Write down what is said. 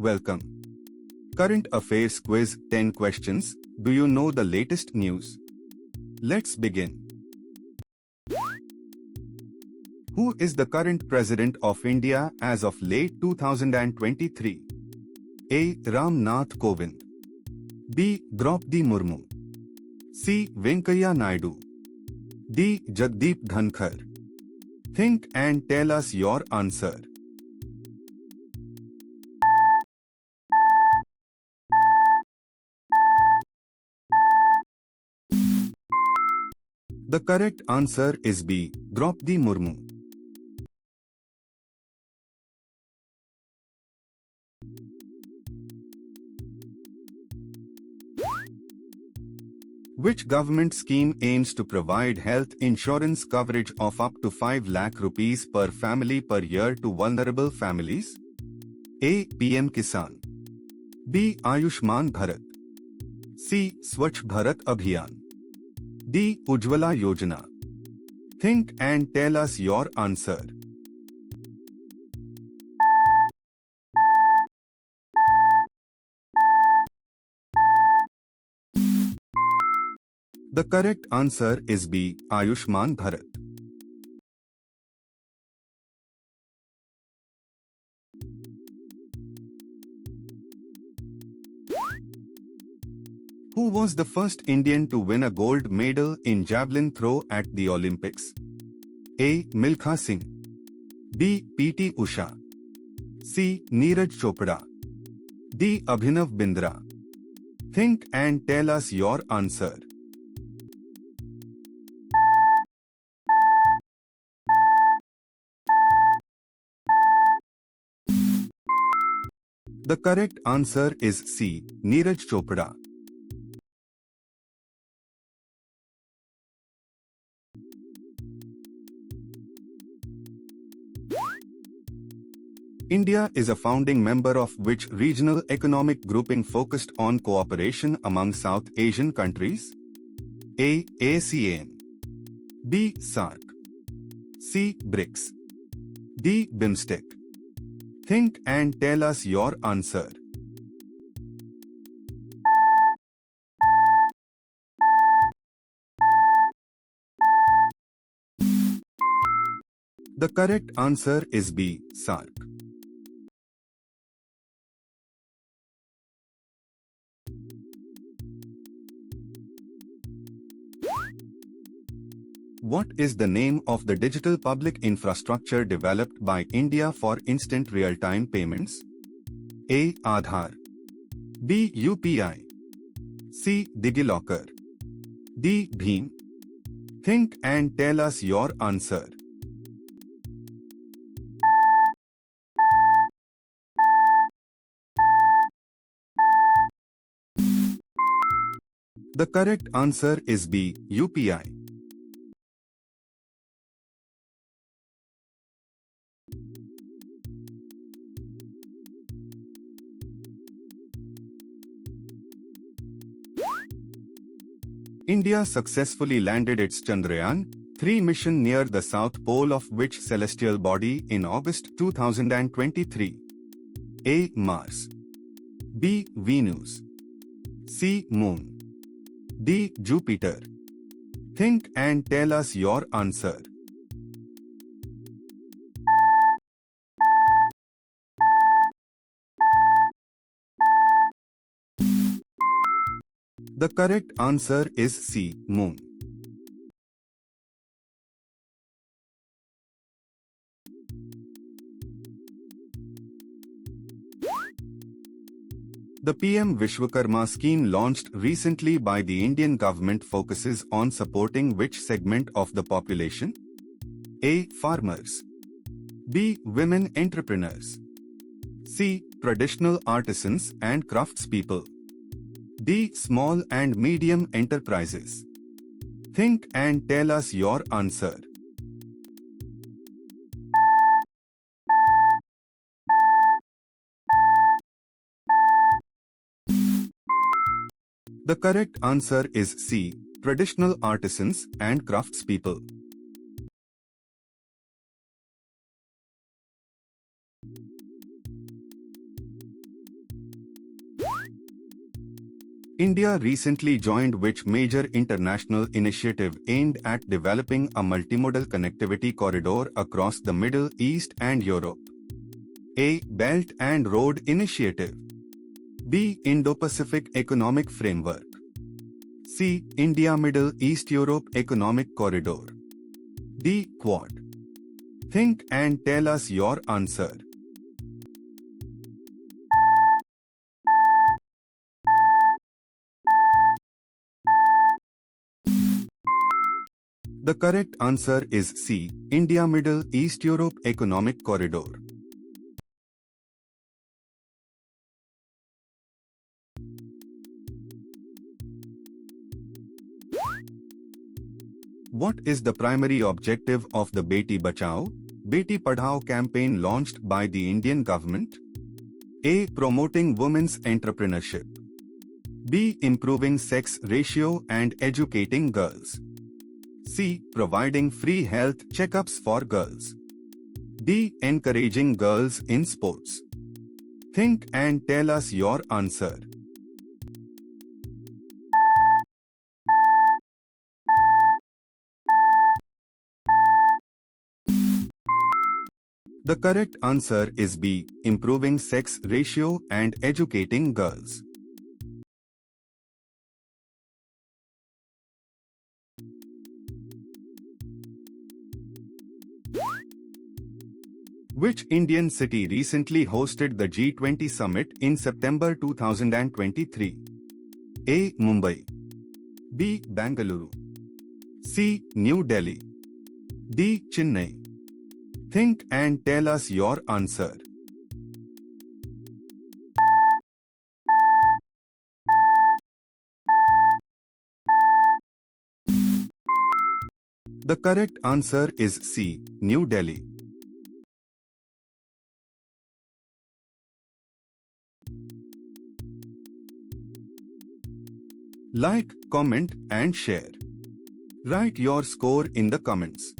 welcome. Current Affairs Quiz 10 questions. Do you know the latest news? Let's begin. Who is the current President of India as of late 2023? A. Ram Nath Kovind. B. Draupadi Murmu. C. Venkaiah Naidu. D. Jagdeep Dhankar. Think and tell us your answer. The correct answer is B. Draupadi Murmu. Which government scheme aims to provide health insurance coverage of up to 5 lakh rupees per family per year to vulnerable families? A. PM Kisan. B. Ayushman Bharat. C. Swachh Bharat Abhiyan. D. Ujjwala Yojana. Think and tell us your answer. The correct answer is B. Ayushman Bharat. Who was the first Indian to win a gold medal in javelin throw at the Olympics? A. Milkha Singh. B. P.T. Usha. C. Neeraj Chopra. D. Abhinav Bindra. Think and tell us your answer. The correct answer is C. Neeraj Chopra. India is a founding member of which regional economic grouping focused on cooperation among South Asian countries? A. ASEAN. B. SAARC. C. BRICS. D. BIMSTEC. Think and tell us your answer. The correct answer is B. SAARC. What is the name of the digital public infrastructure developed by India for instant real-time payments? A. Aadhaar. B. UPI. C. DigiLocker. D. Bheem. Think and tell us your answer. The correct answer is B. UPI. India successfully landed its Chandrayaan-3 mission near the South Pole of which celestial body in August 2023? A. Mars. B. Venus. C. Moon. D. Jupiter. Think and tell us your answer. The correct answer is C. Moon. The PM Vishwakarma scheme launched recently by the Indian government focuses on supporting which segment of the population? A. Farmers. B. Women entrepreneurs. C. Traditional artisans and craftspeople. D. Small and medium enterprises. Think and tell us your answer. The correct answer is C. Traditional artisans and craftspeople. India recently joined which major international initiative aimed at developing a multimodal connectivity corridor across the Middle East and Europe? A. Belt and Road Initiative. B. Indo-Pacific Economic Framework. C. India-Middle East-Europe Economic Corridor. D. Quad. Think and tell us your answer. The correct answer is C. India-Middle East-Europe Economic Corridor. What is the primary objective of the Beti Bachao, Beti Padhao campaign launched by the Indian government? A. Promoting women's entrepreneurship. B. Improving sex ratio and educating girls. C. Providing free health checkups for girls. D. Encouraging girls in sports. Think and tell us your answer. The correct answer is B. Improving sex ratio and educating girls. Which Indian city recently hosted the G20 summit in September 2023? A. Mumbai. B. Bangalore. C. New Delhi. D. Chennai. Think and tell us your answer. The correct answer is C. New Delhi. Like, comment and share. Write your score in the comments.